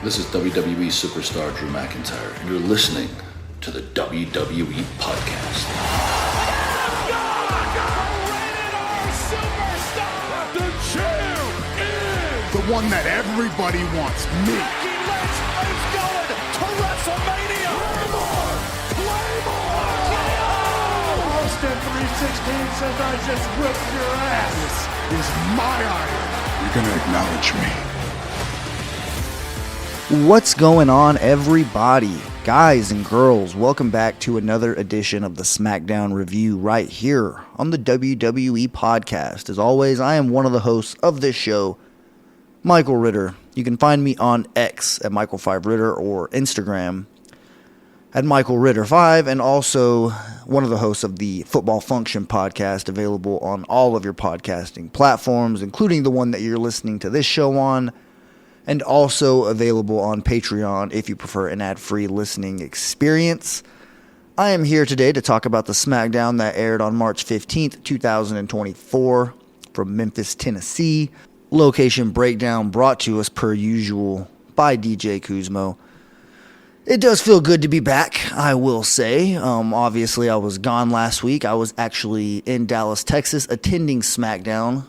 This is WWE superstar Drew McIntyre, and you're listening to the WWE Podcast. The champ is the one that everybody wants, me. It's going to WrestleMania. Claymore! Austin 316 says I just whipped your ass. This is my iron. You're going to acknowledge me. What's going on, everybody? Guys and girls, welcome back to another edition of the SmackDown Review right here on the WWE Podcast. As always, I am one of the hosts of this show, Michael Ritter. You can find me on X at Michael5Ritter or Instagram at MichaelRitter5, and also one of the hosts of the Football Function Podcast, available on all of your podcasting platforms, including the one that you're listening to this show on, and also available on Patreon if you prefer an ad-free listening experience. I am here today to talk about the SmackDown that aired on March 15th, 2024 from Memphis, Tennessee. Location breakdown brought to us per usual by DJ Kuzmo. It does feel good to be back, I will say. Obviously, I was gone last week. I was actually in Dallas, Texas, attending SmackDown.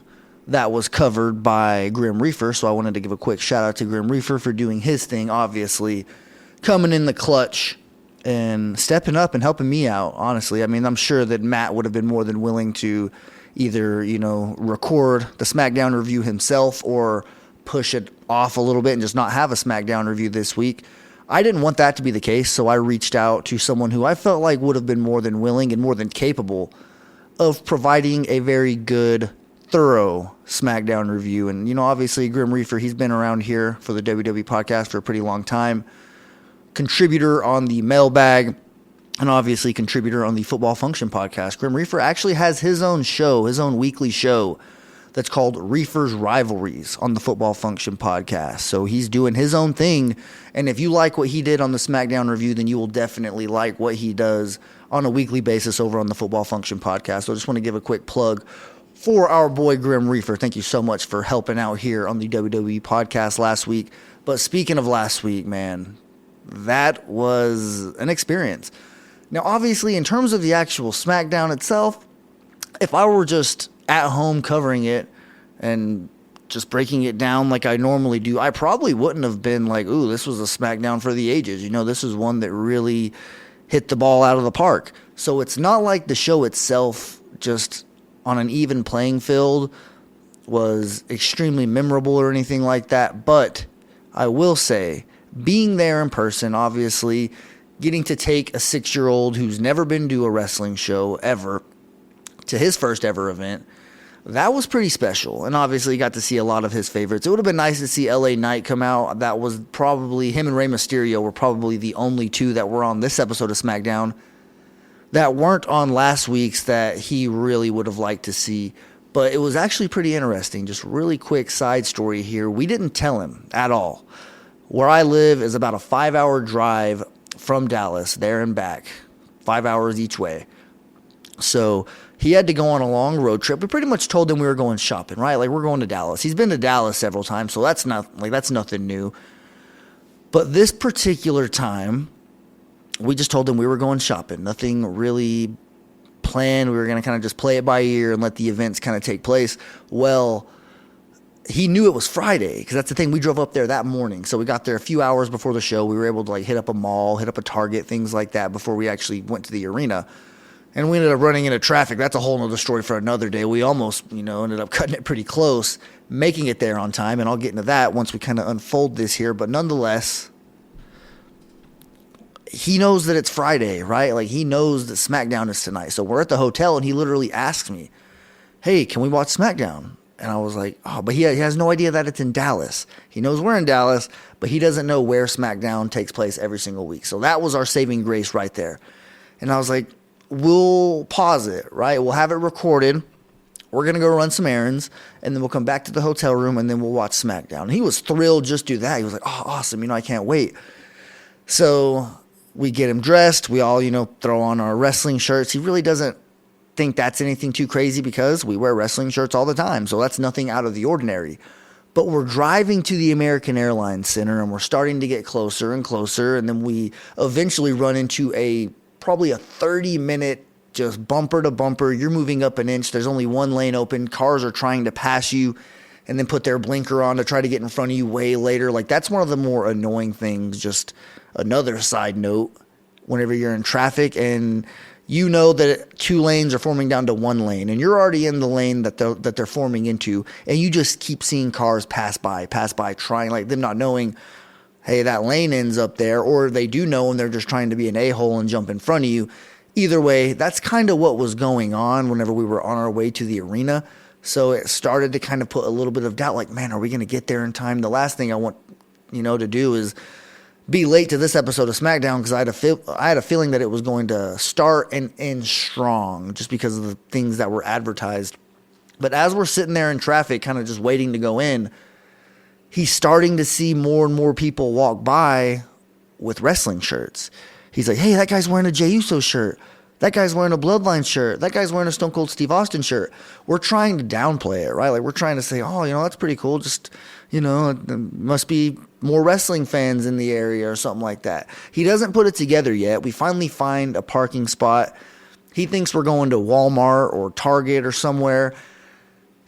That was covered by Grim Reaper, so I wanted to give a quick shout out to Grim Reaper for doing his thing, obviously coming in the clutch and stepping up and helping me out, honestly. I mean, I'm sure that Matt would have been more than willing to either, record the SmackDown review himself or push it off a little bit and just not have a SmackDown review this week. I didn't want that to be the case, so I reached out to someone who I felt like would have been more than willing and more than capable of providing a very good, thorough SmackDown review. And, obviously Grim Reaper, he's been around here for the WWE Podcast for a pretty long time. Contributor on the Mailbag, and obviously contributor on the Football Function Podcast. Grim Reaper actually has his own show, his own weekly show that's called Reaper's Rivalries on the Football Function Podcast. So he's doing his own thing. And if you like what he did on the SmackDown review, then you will definitely like what he does on a weekly basis over on the Football Function Podcast. So I just want to give a quick plug for our boy Grim Reaper. Thank you so much for helping out here on the WWE Podcast last week. But speaking of last week, man, that was an experience. Now, obviously, in terms of the actual SmackDown itself, if I were just at home covering it and just breaking it down like I normally do, I probably wouldn't have been like, ooh, this was a SmackDown for the ages. This is one that really hit the ball out of the park. So it's not like the show itself, just on an even playing field, was extremely memorable or anything like that. But I will say, being there in person, obviously, getting to take a 6-year-old who's never been to a wrestling show ever to his first ever event, that was pretty special. And obviously got to see a lot of his favorites. It would have been nice to see LA Knight come out. That was probably, him and Rey Mysterio were probably the only two that were on this episode of SmackDown that weren't on last week's that he really would have liked to see. But it was actually pretty interesting. Just really quick side story here. We didn't tell him at all. Where I live is about a 5-hour drive from Dallas, there and back. 5 hours each way. So he had to go on a long road trip. We pretty much told him we were going shopping, right? Like, we're going to Dallas. He's been to Dallas several times, so that's nothing new. But this particular time, we just told him we were going shopping. Nothing really planned. We were going to kind of just play it by ear and let the events kind of take place. Well, he knew it was Friday, because that's the thing. We drove up there that morning. So we got there a few hours before the show. We were able to hit up a mall, hit up a Target, things like that before we actually went to the arena. And we ended up running into traffic. That's a whole nother story for another day. We almost, ended up cutting it pretty close, making it there on time. And I'll get into that once we kind of unfold this here. But nonetheless, he knows that it's Friday, right? Like, he knows that SmackDown is tonight. So we're at the hotel, and he literally asked me, hey, can we watch SmackDown? And I was like, oh, but he has no idea that it's in Dallas. He knows we're in Dallas, but he doesn't know where SmackDown takes place every single week. So that was our saving grace right there. And I was like, we'll pause it, right? We'll have it recorded. We're going to go run some errands, and then we'll come back to the hotel room, and then we'll watch SmackDown. And he was thrilled just to do that. He was like, oh, awesome. I can't wait. So we get him dressed. We all, throw on our wrestling shirts. He really doesn't think that's anything too crazy because we wear wrestling shirts all the time. So that's nothing out of the ordinary. But we're driving to the American Airlines Center, and we're starting to get closer and closer, and then we eventually run into probably a 30-minute just bumper to bumper. You're moving up an inch. There's only one lane open. Cars are trying to pass you and then put their blinker on to try to get in front of you way later. Like, that's one of the more annoying things. Just another side note, whenever you're in traffic and you know that 2 lanes are forming down to 1 lane, and you're already in the lane that they're forming into, and you just keep seeing cars pass by, trying, like, them not knowing, hey, that lane ends up there, or they do know and they're just trying to be an a-hole and jump in front of you. Either way, that's kind of what was going on whenever we were on our way to the arena. So it started to kind of put a little bit of doubt, like, man, are we going to get there in time? The last thing I want, to do is be late to this episode of SmackDown, because I had a feeling that it was going to start and end strong just because of the things that were advertised. But as we're sitting there in traffic, kind of just waiting to go in, he's starting to see more and more people walk by with wrestling shirts. He's like, hey, that guy's wearing a Jey Uso shirt. That guy's wearing a Bloodline shirt. That guy's wearing a Stone Cold Steve Austin shirt. We're trying to downplay it, right? Like, we're trying to say, oh, that's pretty cool. Just, must be more wrestling fans in the area or something like that. He doesn't put it together yet. We finally find a parking spot. He thinks we're going to Walmart or Target or somewhere.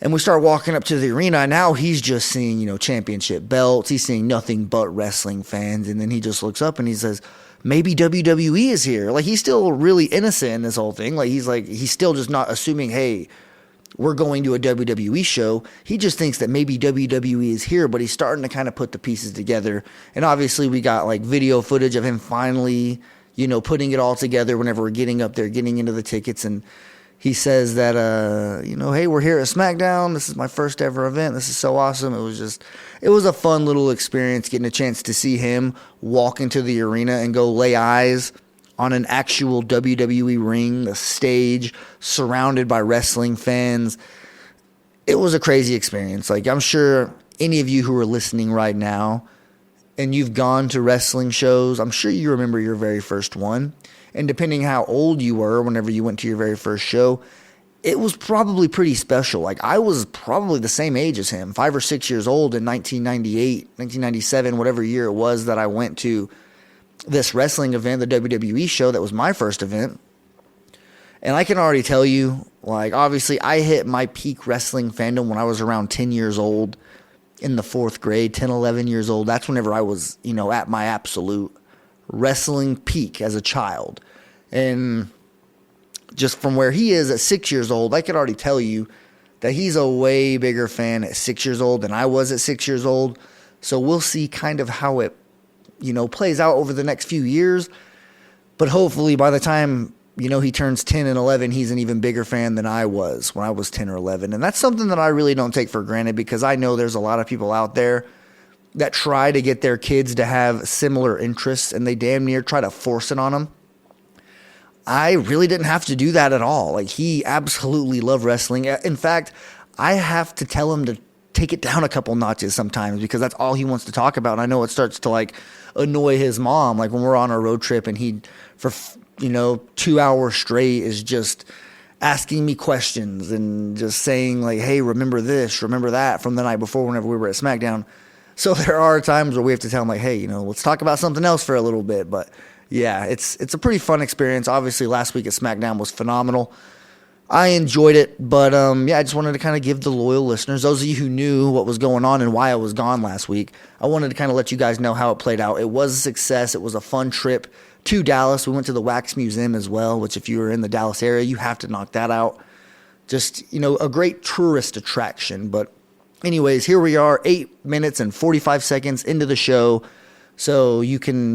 And we start walking up to the arena. And now he's just seeing, championship belts. He's seeing nothing but wrestling fans. And then he just looks up and he says, maybe WWE is here. Like, he's still really innocent in this whole thing. He's still just not assuming, hey, we're going to a WWE show. He just thinks that maybe WWE is here, but he's starting to kind of put the pieces together. And obviously we got video footage of him finally, putting it all together whenever we're getting up there, getting into the tickets. And he says that, hey, we're here at SmackDown. This is my first ever event. This is so awesome. It was a fun little experience getting a chance to see him walk into the arena and go lay eyes on an actual WWE ring, the stage, surrounded by wrestling fans. It was a crazy experience. Like, I'm sure any of you who are listening right now and you've gone to wrestling shows, I'm sure you remember your very first one. And depending how old you were whenever you went to your very first show, it was probably pretty special. Like, I was probably the same age as him, 5 or 6 years old in 1998, 1997, whatever year it was that I went to this wrestling event, the WWE show. That was my first event. And I can already tell you, obviously I hit my peak wrestling fandom when I was around 10 years old in the 4th grade, 10, 11 years old. That's whenever I was, at my absolute wrestling peak as a child. And just from where he is at 6 years old, I could already tell you that he's a way bigger fan at 6 years old than I was at 6 years old. So we'll see kind of how it, plays out over the next few years. But hopefully by the time, he turns 10 and 11, he's an even bigger fan than I was when I was 10 or 11. And that's something that I really don't take for granted, because I know there's a lot of people out there that try to get their kids to have similar interests, and they damn near try to force it on them. I really didn't have to do that at all. Like, he absolutely loved wrestling. In fact, I have to tell him to take it down a couple notches sometimes, because that's all he wants to talk about. And I know it starts to annoy his mom. Like, when we're on a road trip and he, for 2 hours straight, is just asking me questions and just saying hey, remember this, remember that from the night before whenever we were at SmackDown. So there are times where we have to tell him hey, let's talk about something else for a little bit. But yeah, it's a pretty fun experience. Obviously last week at SmackDown was phenomenal. I enjoyed it, but I just wanted to kind of give the loyal listeners, those of you who knew what was going on and why I was gone last week, I wanted to kind of let you guys know how it played out. It was a success. It was a fun trip to Dallas. We went to the Wax Museum as well, which if you were in the Dallas area, you have to knock that out. Just, a great tourist attraction. But anyways, here we are, 8 minutes and 45 seconds into the show. So you can,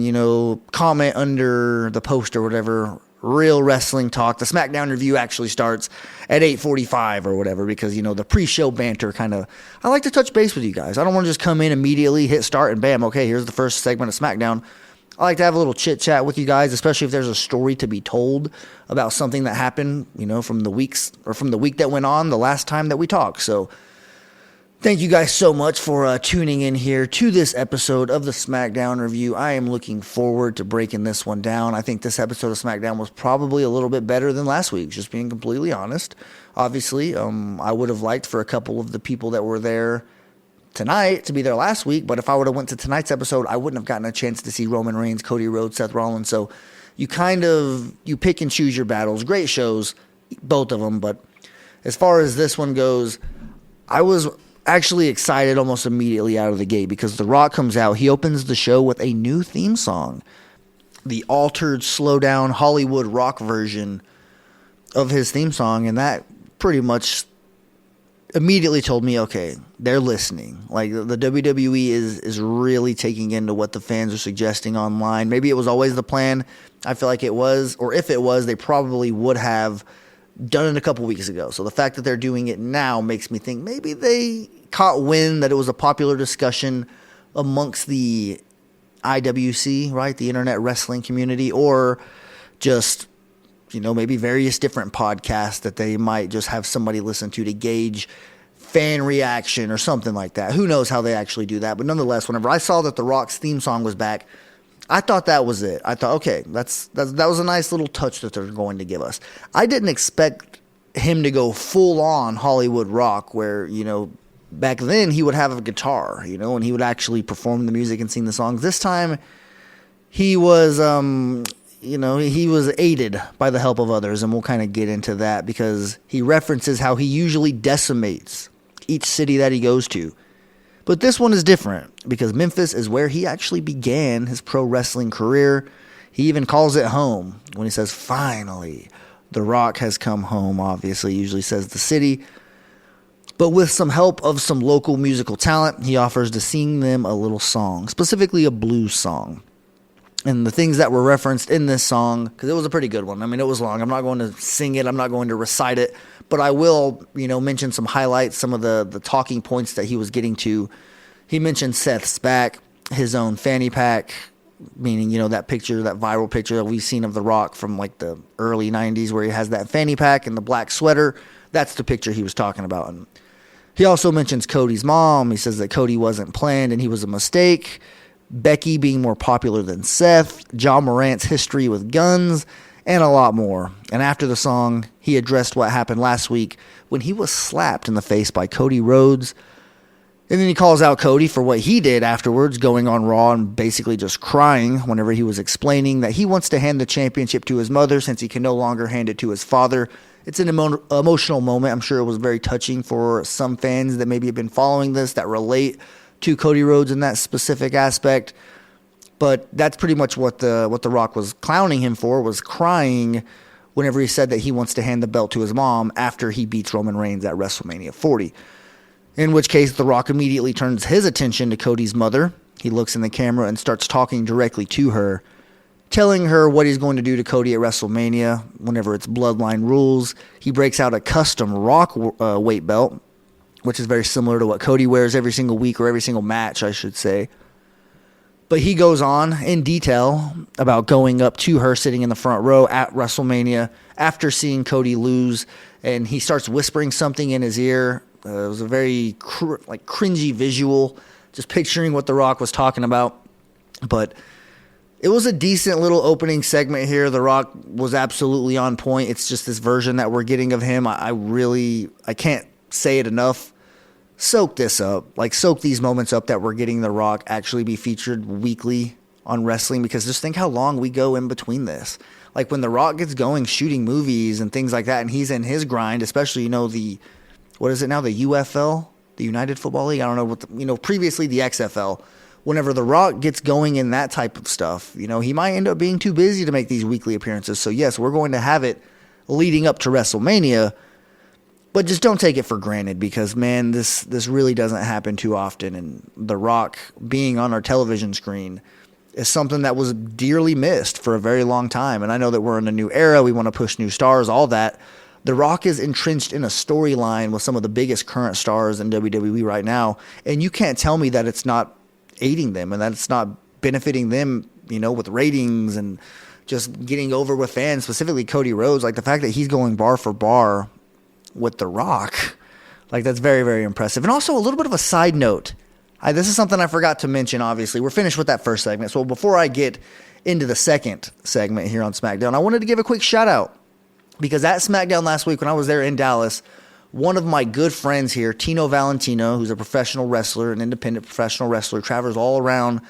comment under the post or whatever, real wrestling talk. The SmackDown review actually starts at 8:45 or whatever, because, the pre-show banter I like to touch base with you guys. I don't want to just come in immediately, hit start, and bam, okay, here's the first segment of SmackDown. I like to have a little chit-chat with you guys, especially if there's a story to be told about something that happened, from the week that went on the last time that we talked. So thank you guys so much for tuning in here to this episode of the SmackDown review. I am looking forward to breaking this one down. I think this episode of SmackDown was probably a little bit better than last week's, just being completely honest. Obviously, I would have liked for a couple of the people that were there tonight to be there last week, but if I would have went to tonight's episode, I wouldn't have gotten a chance to see Roman Reigns, Cody Rhodes, Seth Rollins. So you pick and choose your battles. Great shows, both of them. But as far as this one goes, I was actually excited almost immediately out of the gate because The Rock comes out. He opens the show with a new theme song, the altered, slow down Hollywood rock version of his theme song, and that pretty much immediately told me, okay, they're listening. Like, the WWE is really taking into what the fans are suggesting online. Maybe it was always the plan. I feel like it was, or if it was, they probably would have done it a couple weeks ago. So the fact that they're doing it now makes me think maybe they caught wind that it was a popular discussion amongst the IWC, right, the internet wrestling community, or just, maybe various different podcasts that they might just have somebody listen to gauge fan reaction or something like that. Who knows how they actually do that? But nonetheless, whenever I saw that The Rock's theme song was back, I thought that was it. I thought, okay, that was a nice little touch that they're going to give us. I didn't expect him to go full on Hollywood rock where, back then he would have a guitar, and he would actually perform the music and sing the songs. This time he was, he was aided by the help of others, and we'll kind of get into that because he references how he usually decimates each city that he goes to. But this one is different because Memphis is where he actually began his pro wrestling career. He even calls it home when he says, finally, The Rock has come home. Obviously, he usually says the city. But with some help of some local musical talent, he offers to sing them a little song, specifically a blues song. And the things that were referenced in this song, because it was a pretty good one. I mean, it was long. I'm not going to sing it. I'm not going to recite it. But I will, mention some highlights, some of the talking points that he was getting to. He mentioned Seth's back, his own fanny pack, meaning, that picture, that viral picture that we've seen of The Rock from like the early 90s where he has that fanny pack and the black sweater. That's the picture he was talking about. And he also mentions Cody's mom. He says that Cody wasn't planned and he was a mistake. Becky being more popular than Seth, John Morant's history with guns, and a lot more. And after the song, he addressed what happened last week when he was slapped in the face by Cody Rhodes. And then he calls out Cody for what he did afterwards, going on Raw and basically just crying whenever he was explaining that he wants to hand the championship to his mother since he can no longer hand it to his father. It's an emotional moment. I'm sure it was very touching for some fans that maybe have been following this that relate to Cody Rhodes in that specific aspect. But that's pretty much what the Rock was clowning him for, was crying whenever he said that he wants to hand the belt to his mom after he beats Roman Reigns at WrestleMania 40. In which case, The Rock immediately turns his attention to Cody's mother. He looks in the camera and starts talking directly to her, telling her what he's going to do to Cody at WrestleMania whenever it's Bloodline rules. He breaks out a custom Rock weight belt, which is very similar to what Cody wears every single week or every single match, I should say. But he goes on in detail about going up to her sitting in the front row at WrestleMania after seeing Cody lose, and he starts whispering something in his ear. It was a very cringy visual, just picturing what The Rock was talking about. But it was a decent little opening segment here. The Rock was absolutely on point. It's just this version that we're getting of him. I can't say it enough. Soak this up. Soak these moments up that we're getting The Rock actually be featured weekly on wrestling, because just think how long we go in between this. When The Rock gets going shooting movies and things like that, and he's in his grind, especially, what is it now? The UFL? The United Football League? I don't know previously the XFL. Whenever The Rock gets going in that type of stuff, he might end up being too busy to make these weekly appearances. So yes, we're going to have it leading up to WrestleMania, but just don't take it for granted, because man, this really doesn't happen too often. And The Rock being on our television screen is something that was dearly missed for a very long time. And I know that we're in a new era. We want to push new stars, all that. The Rock is entrenched in a storyline with some of the biggest current stars in WWE right now. And you can't tell me that it's not aiding them and that it's not benefiting them, with ratings and just getting over with fans, specifically Cody Rhodes. The fact that he's going bar for bar with The Rock, that's very, very impressive. And also a little bit of a side note. This is something I forgot to mention, obviously. We're finished with that first segment. So before I get into the second segment here on SmackDown, I wanted to give a quick shout out, because at SmackDown last week when I was there in Dallas, one of my good friends here, Tino Valentino, who's a professional wrestler, an independent professional wrestler, travels all around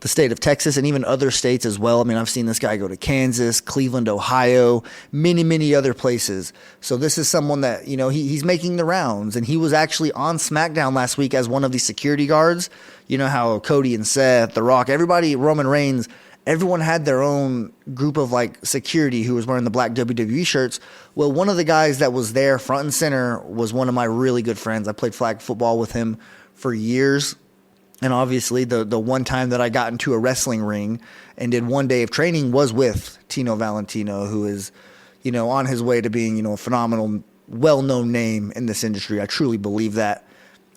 the state of Texas and even other states as well. I mean, I've seen this guy go to Kansas, Cleveland, Ohio, many, many other places. So this is someone that, he's making the rounds. And he was actually on SmackDown last week as one of the security guards. You know how Cody and Seth, The Rock, everybody, Roman Reigns, everyone had their own group of security who was wearing the black WWE shirts. Well, one of the guys that was there front and center was one of my really good friends. I played flag football with him for years. And obviously the one time that I got into a wrestling ring and did one day of training was with Tino Valentino, who is, on his way to being, a phenomenal, well-known name in this industry. I truly believe that.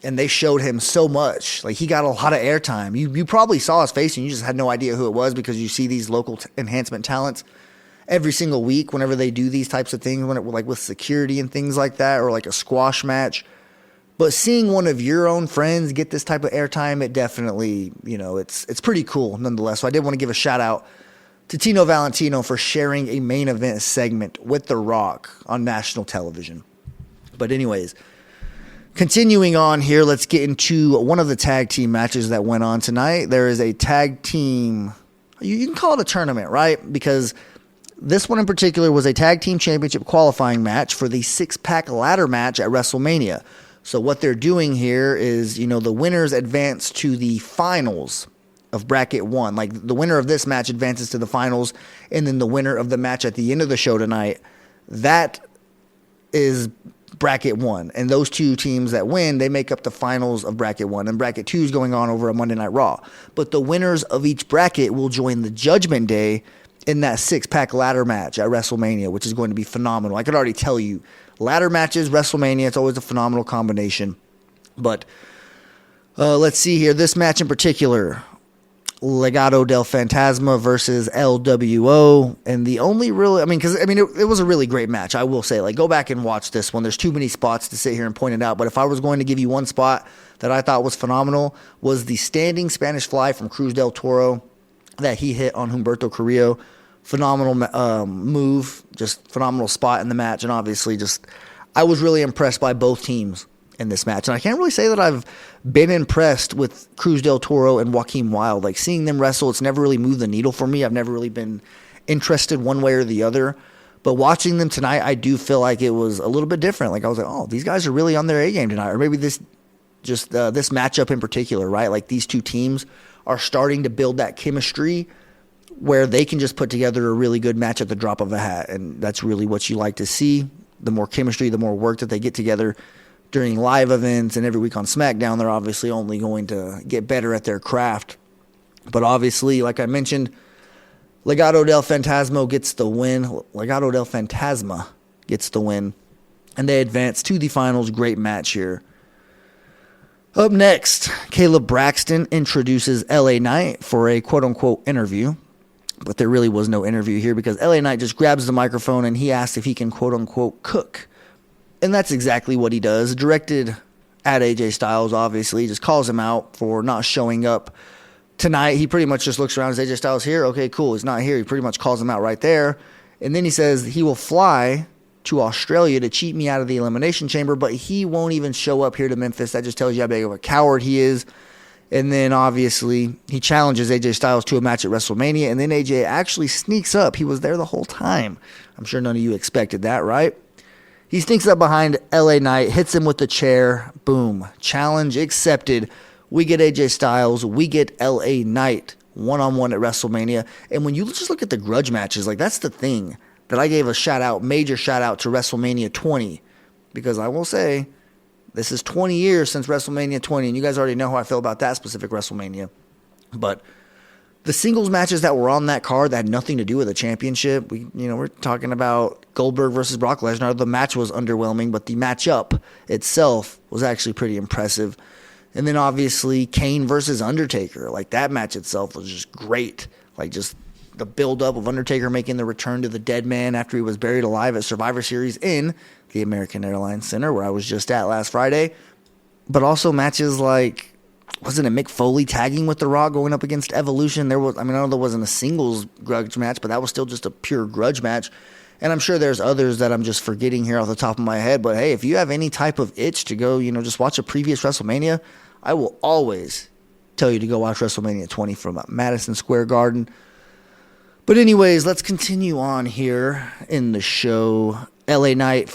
And they showed him so much. He got a lot of airtime. You probably saw his face and you just had no idea who it was because you see these local enhancement talents every single week whenever they do these types of things, with security and things like that, or a squash match. But seeing one of your own friends get this type of airtime, it definitely, it's pretty cool nonetheless. So I did want to give a shout out to Tino Valentino for sharing a main event segment with The Rock on national television. But anyways, continuing on here, let's get into one of the tag team matches that went on tonight. There is a tag team, you can call it a tournament, right? Because this one in particular was a tag team championship qualifying match for the six-pack ladder match at WrestleMania. So what they're doing here is, the winners advance to the finals of bracket 1. The winner of this match advances to the finals, and then the winner of the match at the end of the show tonight, that is bracket 1. And those two teams that win, they make up the finals of bracket 1. And bracket 2 is going on over a Monday Night Raw. But the winners of each bracket will join the Judgment Day in that six-pack ladder match at WrestleMania, which is going to be phenomenal. I could already tell you, ladder matches, WrestleMania, it's always a phenomenal combination. But let's see here. This match in particular, Legado del Fantasma versus LWO. And the only really, it was a really great match, I will say. Go back and watch this one. There's too many spots to sit here and point it out. But if I was going to give you one spot that I thought was phenomenal, was the standing Spanish fly from Cruz del Toro that he hit on Humberto Carrillo. Phenomenal move, just phenomenal spot in the match. And obviously I was really impressed by both teams in this match. And I can't really say that I've been impressed with Cruz del Toro and Joaquin Wilde. Seeing them wrestle, it's never really moved the needle for me. I've never really been interested one way or the other. But watching them tonight, I do feel like it was a little bit different. I was oh, these guys are really on their A game tonight. Or maybe this matchup in particular, right? These two teams are starting to build that chemistry where they can just put together a really good match at the drop of a hat. And that's really what you like to see. The more chemistry, the more work that they get together during live events and every week on SmackDown, they're obviously only going to get better at their craft. But obviously, like I mentioned, Legado del Fantasma gets the win. Legado del Fantasma gets the win. And they advance to the finals. Great match here. Up next, Caleb Braxton introduces LA Knight for a quote-unquote interview. But there really was no interview here because LA Knight just grabs the microphone and he asks if he can quote-unquote cook. And that's exactly what he does. Directed at AJ Styles, obviously. Just calls him out for not showing up tonight. He pretty much just looks around. Is AJ Styles here? Okay, cool. He's not here. He pretty much calls him out right there. And then he says he will fly to Australia to cheat me out of the Elimination Chamber, but he won't even show up here to Memphis. That just tells you how big of a coward he is. And then, obviously, he challenges AJ Styles to a match at WrestleMania, and then AJ actually sneaks up. He was there the whole time. I'm sure none of you expected that, right? He sneaks up behind LA Knight, hits him with the chair. Boom. Challenge accepted. We get AJ Styles. We get LA Knight one-on-one at WrestleMania. And when you just look at the grudge matches, that's the thing that I gave a shout-out, major shout-out to WrestleMania 20. Because I will say, this is 20 years since WrestleMania 20, and you guys already know how I feel about that specific WrestleMania. But the singles matches that were on that card that had nothing to do with the championship, we're talking about Goldberg versus Brock Lesnar. The match was underwhelming, but the matchup itself was actually pretty impressive. And then obviously Kane versus Undertaker. That match itself was just great. Just the build-up of Undertaker making the return to the dead man after he was buried alive at Survivor Series in the American Airlines Center, where I was just at last Friday. But also matches wasn't it Mick Foley tagging with The Rock going up against Evolution? I know there wasn't a singles grudge match, but that was still just a pure grudge match. And I'm sure there's others that I'm just forgetting here off the top of my head. But hey, if you have any type of itch to go, just watch a previous WrestleMania, I will always tell you to go watch WrestleMania 20 from Madison Square Garden. But anyways, let's continue on here in the show. Logan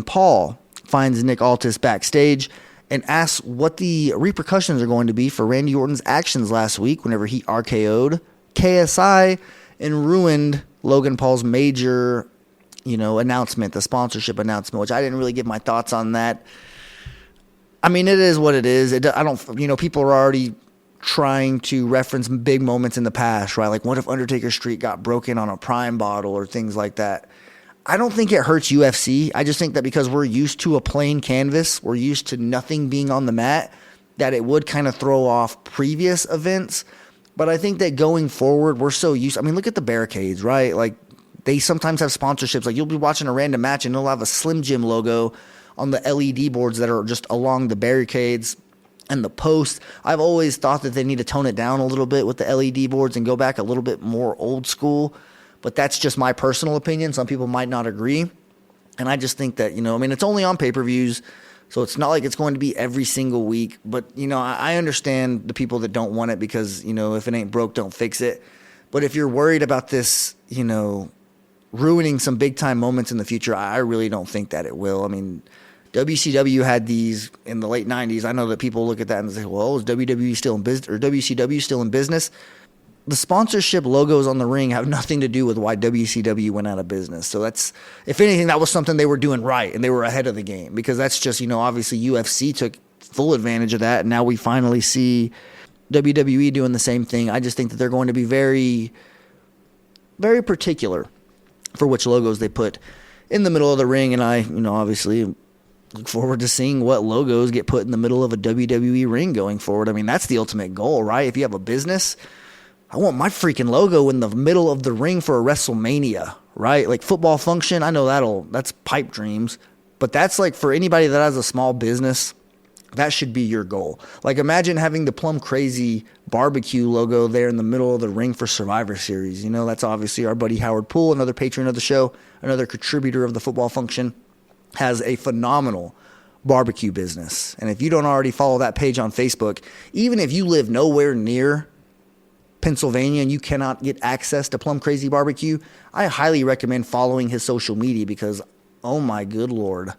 Paul finds Nick Aldis backstage and asks what the repercussions are going to be for Randy Orton's actions last week whenever he RKO'd KSI and ruined Logan Paul's major, announcement, the sponsorship announcement, which I didn't really give my thoughts on that. I mean, it is what it is. People are already trying to reference big moments in the past, right? Like, what if Undertaker Street got broken on a Prime bottle or things like that? I don't think it hurts UFC. I just think that because we're used to a plain canvas, we're used to nothing being on the mat, that it would kind of throw off previous events. But I think that going forward, we're so used. I mean, look at the barricades, right? Like, they sometimes have sponsorships. Like, you'll be watching a random match and they'll have a Slim Jim logo on the LED boards that are just along the barricades and the post. I've always thought that they need to tone it down a little bit with the LED boards and go back a little bit more old school. But that's just my personal opinion. Some people might not agree. And I just think that, it's only on pay-per-views, so it's not like it's going to be every single week. But, I understand the people that don't want it because, if it ain't broke, don't fix it. But if you're worried about this, ruining some big-time moments in the future, I really don't think that it will. I mean, WCW had these in the late 90s. I know that people look at that and say, well, is WWE still in business or WCW still in business? The sponsorship logos on the ring have nothing to do with why WCW went out of business. So that's, if anything, that was something they were doing right and they were ahead of the game, because that's just, obviously UFC took full advantage of that. And now we finally see WWE doing the same thing. I just think that they're going to be very, very particular for which logos they put in the middle of the ring. And I, obviously look forward to seeing what logos get put in the middle of a WWE ring going forward. I mean, that's the ultimate goal, right? If you have a business, I want my freaking logo in the middle of the ring for a WrestleMania, right? Like football function, I know that's pipe dreams, but that's like for anybody that has a small business, that should be your goal. Like, imagine having the Plum Crazy barbecue logo there in the middle of the ring for Survivor Series. That's obviously our buddy Howard Poole, another patron of the show, another contributor of the football function, has a phenomenal barbecue business. And if you don't already follow that page on Facebook, even if you live nowhere near Pennsylvania and you cannot get access to Plum Crazy Barbecue, I highly recommend following his social media because, oh my good Lord,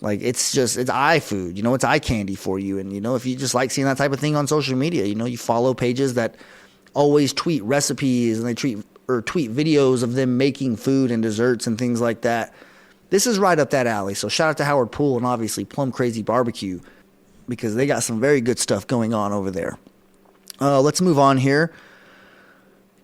like it's eye food, it's eye candy for you. And, if you just like seeing that type of thing on social media, you follow pages that always tweet recipes and they tweet videos of them making food and desserts and things like that. This is right up that alley. So shout out to Howard Poole and obviously Plum Crazy Barbecue because they got some very good stuff going on over there. Let's move on here.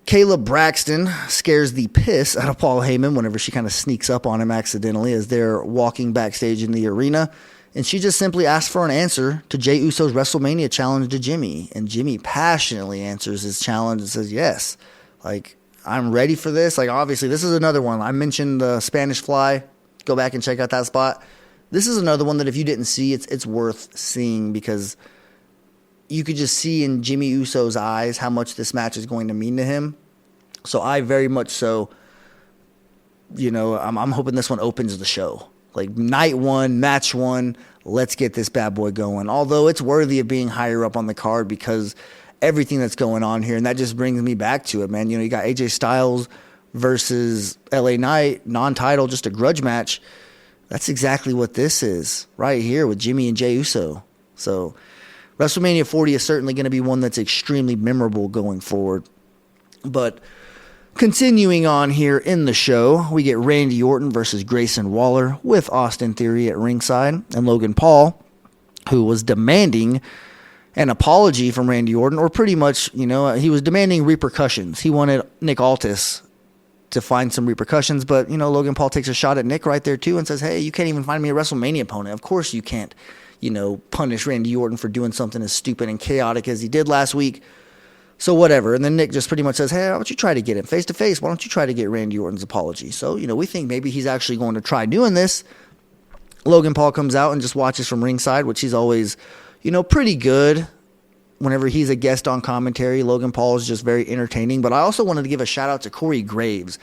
Kayla Braxton scares the piss out of Paul Heyman whenever she kind of sneaks up on him accidentally as they're walking backstage in the arena. And she just simply asks for an answer to Jey Uso's WrestleMania challenge to Jimmy. And Jimmy passionately answers his challenge and says, yes, like, I'm ready for this. Like, obviously, this is another one. I mentioned the Spanish Fly. Go back and check out that spot. This is another one that if you didn't see, it's worth seeing because you could just see in Jimmy Uso's eyes how much this match is going to mean to him. So I very much so, I'm hoping this one opens the show. Like night one, match one, let's get this bad boy going. Although it's worthy of being higher up on the card because everything that's going on here, and that just brings me back to it, man. You got AJ Styles versus LA Knight, non-title, just a grudge match. That's exactly what this is right here with Jimmy and Jey Uso. So WrestleMania 40 is certainly going to be one that's extremely memorable going forward. But continuing on here in the show, we get Randy Orton versus Grayson Waller with Austin Theory at ringside and Logan Paul, who was demanding an apology from Randy Orton, or pretty much, he was demanding repercussions. He wanted Nick Aldis to find some repercussions, but, Logan Paul takes a shot at Nick right there too and says, hey, you can't even find me a WrestleMania opponent. Of course you can't, punish Randy Orton for doing something as stupid and chaotic as he did last week. So whatever. And then Nick just pretty much says, hey, why don't you try to get him face to face? Why don't you try to get Randy Orton's apology? So, we think maybe he's actually going to try doing this. Logan Paul comes out and just watches from ringside, which he's always, pretty good. Whenever he's a guest on commentary, Logan Paul is just very entertaining. But I also wanted to give a shout out to Corey Graves.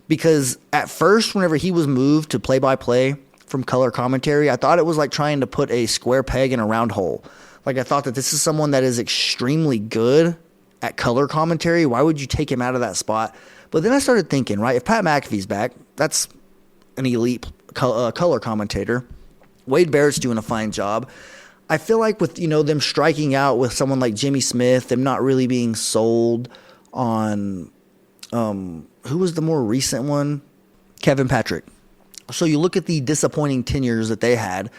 Because at first, whenever he was moved to play-by-play from color commentary, I thought it was like trying to put a square peg in a round hole. Like, I thought that this is someone that is extremely good at color commentary. Why would you take him out of that spot? But then I started thinking, right, if Pat McAfee's back, that's an elite color commentator. Wade Barrett's doing a fine job. I feel like with, them striking out with someone like Jimmy Smith, them not really being sold on, who was the more recent one? Kevin Patrick. So you look at the disappointing tenures that they had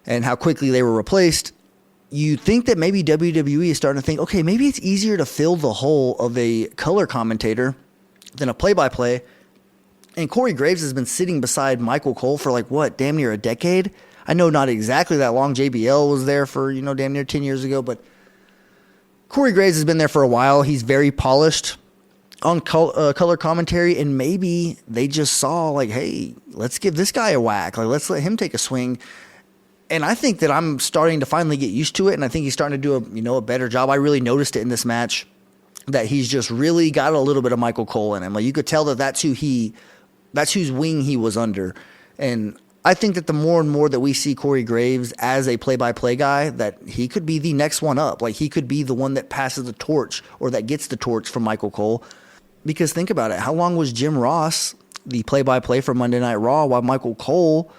and how quickly they were replaced. You think that maybe WWE is starting to think, okay, maybe it's easier to fill the hole of a color commentator than a play-by-play. And Corey Graves has been sitting beside Michael Cole for damn near a decade. I know not exactly that long. JBL was there for, damn near 10 years ago, but Corey Graves has been there for a while. He's very polished on color commentary, and maybe they just saw, hey, let's give this guy a whack. Let's let him take a swing. And I think that I'm starting to finally get used to it, and I think he's starting to do a better job. I really noticed it in this match that he's just really got a little bit of Michael Cole in him. You could tell that that's whose wing he was under. And I think that the more and more that we see Corey Graves as a play-by-play guy, that he could be the next one up. He could be the one that passes the torch or that gets the torch from Michael Cole. Because think about it. How long was Jim Ross the play-by-play for Monday Night Raw while Michael Cole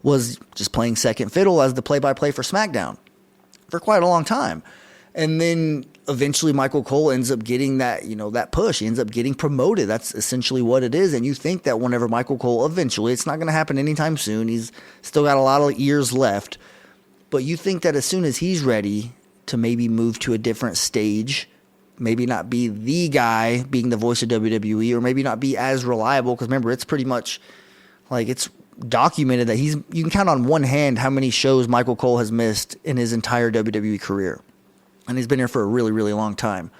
was just playing second fiddle as the play-by-play for SmackDown? For quite a long time. And then eventually Michael Cole ends up getting that, that push. He ends up getting promoted. That's essentially what it is. And you think that whenever Michael Cole eventually, it's not going to happen anytime soon. He's still got a lot of years left. But you think that as soon as he's ready to maybe move to a different stage, maybe not be the guy being the voice of WWE, or maybe not be as reliable. Because remember, it's pretty much it's documented that you can count on one hand how many shows Michael Cole has missed in his entire WWE career. And he's been here for a really, really long time.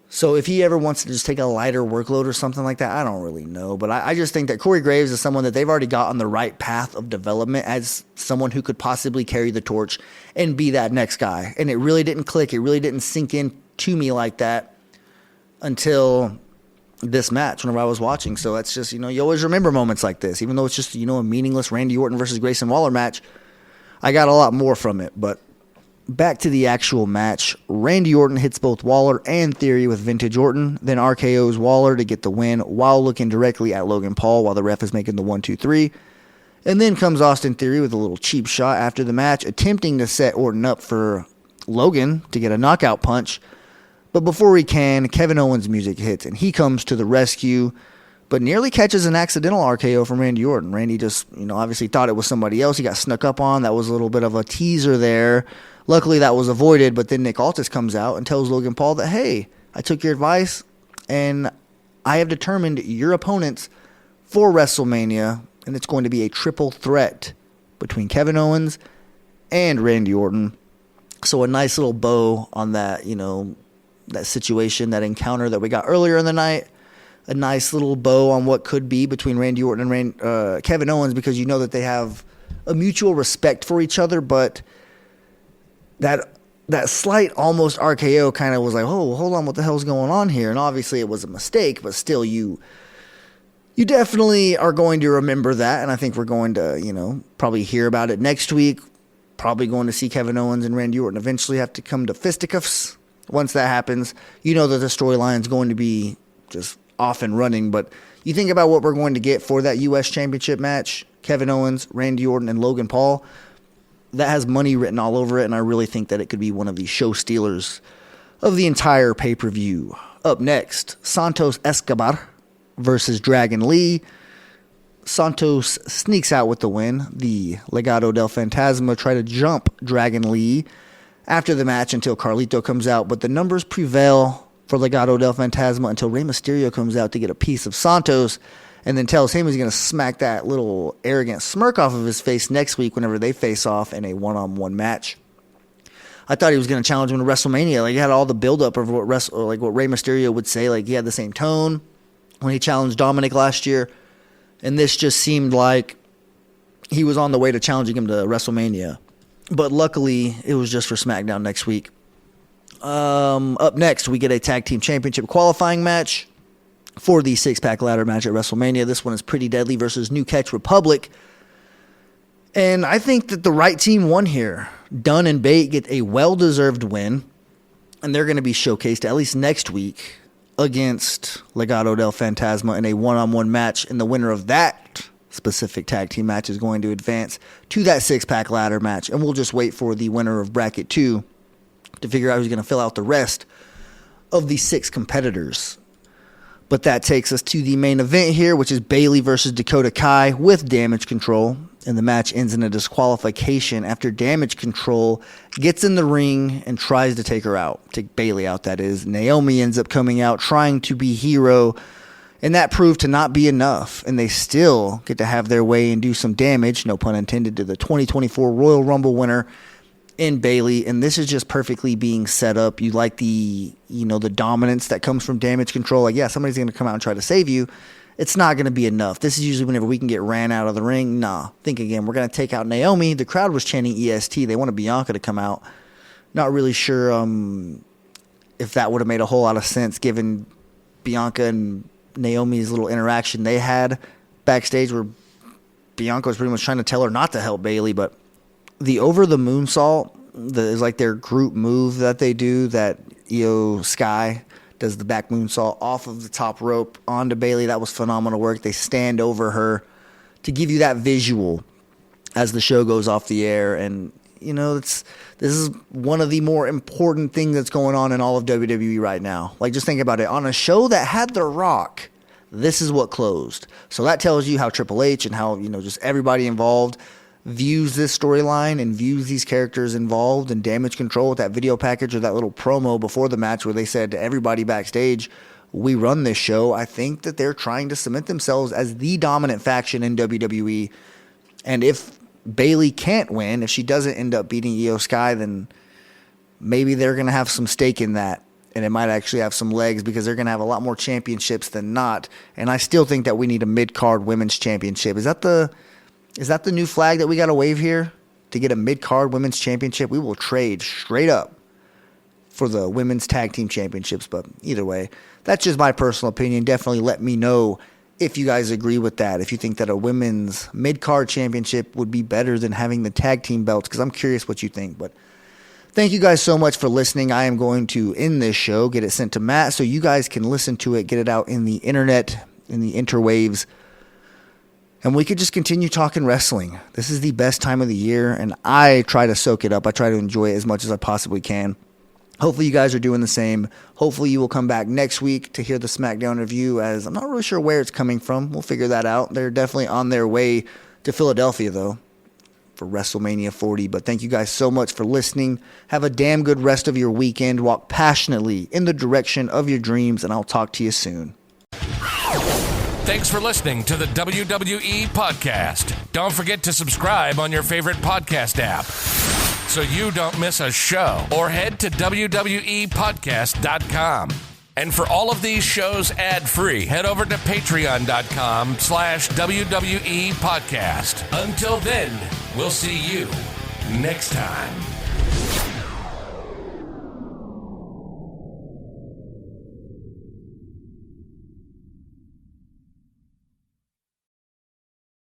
So if he ever wants to just take a lighter workload or something like that, I don't really know. But I just think that Corey Graves is someone that they've already got on the right path of development as someone who could possibly carry the torch and be that next guy. And it really didn't click. It really didn't sink in to me like that until this match whenever I was watching. So that's just, you always remember moments like this. Even though it's just, a meaningless Randy Orton versus Grayson Waller match, I got a lot more from it. But back to the actual match. Randy Orton hits both Waller and Theory with Vintage Orton, then RKO's Waller to get the win while looking directly at Logan Paul while the ref is making the 1-2-3. And then comes Austin Theory with a little cheap shot after the match, attempting to set Orton up for Logan to get a knockout punch. But before he can, Kevin Owens' music hits, and he comes to the rescue, but nearly catches an accidental RKO from Randy Orton. Randy just, obviously thought it was somebody else. He got snuck up on. That was a little bit of a teaser there. Luckily, that was avoided, but then Nick Aldis comes out and tells Logan Paul that, hey, I took your advice, and I have determined your opponents for WrestleMania, and it's going to be a triple threat between Kevin Owens and Randy Orton. So a nice little bow on that, that situation, that encounter that we got earlier in the night. A nice little bow on what could be between Randy Orton and Kevin Owens, because you know that they have a mutual respect for each other, but that slight almost RKO kind of was like, oh, hold on, what the hell's going on here? And obviously it was a mistake, but still you definitely are going to remember that, and I think we're going to, probably hear about it next week. Probably going to see Kevin Owens and Randy Orton eventually have to come to fisticuffs. Once that happens, you know that the storyline is going to be just off and running. But you think about what we're going to get for that U.S. Championship match, Kevin Owens, Randy Orton, and Logan Paul. That has money written all over it, and I really think that it could be one of the show stealers of the entire pay-per-view. Up next, Santos Escobar versus Dragon Lee. Santos sneaks out with the win. The Legado del Fantasma try to jump Dragon Lee after the match until Carlito comes out, but the numbers prevail for Legado del Fantasma until Rey Mysterio comes out to get a piece of Santos and then tells him he's going to smack that little arrogant smirk off of his face next week whenever they face off in a one-on-one match. I thought he was going to challenge him to WrestleMania. He had all the buildup of what Rey Mysterio would say. He had the same tone when he challenged Dominic last year, and this just seemed like he was on the way to challenging him to WrestleMania. But luckily, it was just for SmackDown next week. Up next, we get a Tag Team Championship qualifying match. for the six-pack ladder match at WrestleMania. This one is Pretty Deadly versus New Catch Republic. And I think that the right team won here. Dunn and Bate get a well-deserved win, and they're going to be showcased at least next week against Legado del Fantasma in a one-on-one match, and the winner of that specific tag team match is going to advance to that six-pack ladder match, and we'll just wait for the winner of Bracket 2 to figure out who's going to fill out the rest of the 6 competitors. But that takes us to the main event here, which is Bayley versus Dakota Kai with Damage Control. And the match ends in a disqualification after Damage Control gets in the ring and tries to take her out. Take Bayley out, that is. Naomi ends up coming out trying to be hero, and that proved to not be enough. And they still get to have their way and do some damage, no pun intended, to the 2024 Royal Rumble winner in Bayley. And this is just perfectly being set up. You like the dominance that comes from Damage Control. Like, yeah, somebody's going to come out and try to save you. It's not going to be enough. This is usually whenever we can get ran out of the ring. Nah, think again. We're going to take out Naomi. The crowd was chanting EST. They wanted Bianca to come out. Not really sure if that would have made a whole lot of sense given Bianca and Naomi's little interaction they had backstage where Bianca was pretty much trying to tell her not to help Bayley. But the over the moonsault is like their group move that they do, that Io Sky does the back moonsault off of the top rope onto Bayley. That was phenomenal work. They stand over her to give you that visual as the show goes off the air. And, this is one of the more important things that's going on in all of WWE right now. Like, just think about it. On a show that had The Rock, this is what closed. So that tells you how Triple H and how, just everybody involved views this storyline and views these characters involved in Damage Control with that video package or that little promo before the match where they said to everybody backstage, we run this show. I think that they're trying to cement themselves as the dominant faction in WWE. And if Bayley can't win, if she doesn't end up beating Io Sky, then maybe they're going to have some stake in that. And it might actually have some legs because they're going to have a lot more championships than not. And I still think that we need a mid-card women's championship. Is that the new flag that we got to wave here? To get a mid-card women's championship, we will trade straight up for the women's tag team championships. But either way, that's just my personal opinion. Definitely let me know if you guys agree with that. If you think that a women's mid-card championship would be better than having the tag team belts, because I'm curious what you think. But thank you guys so much for listening. I am going to end this show, get it sent to Matt so you guys can listen to it, get it out in the internet, in the interwaves. And we could just continue talking wrestling. This is the best time of the year, and I try to soak it up. I try to enjoy it as much as I possibly can. Hopefully you guys are doing the same. Hopefully you will come back next week to hear the SmackDown review, as I'm not really sure where it's coming from. We'll figure that out. They're definitely on their way to Philadelphia, though, for WrestleMania 40. But thank you guys so much for listening. Have a damn good rest of your weekend. Walk passionately in the direction of your dreams, and I'll talk to you soon. Thanks for listening to the WWE Podcast. Don't forget to subscribe on your favorite podcast app so you don't miss a show, or head to WWEpodcast.com. And for all of these shows ad-free, head over to patreon.com/WWE Podcast. Until then, we'll see you next time.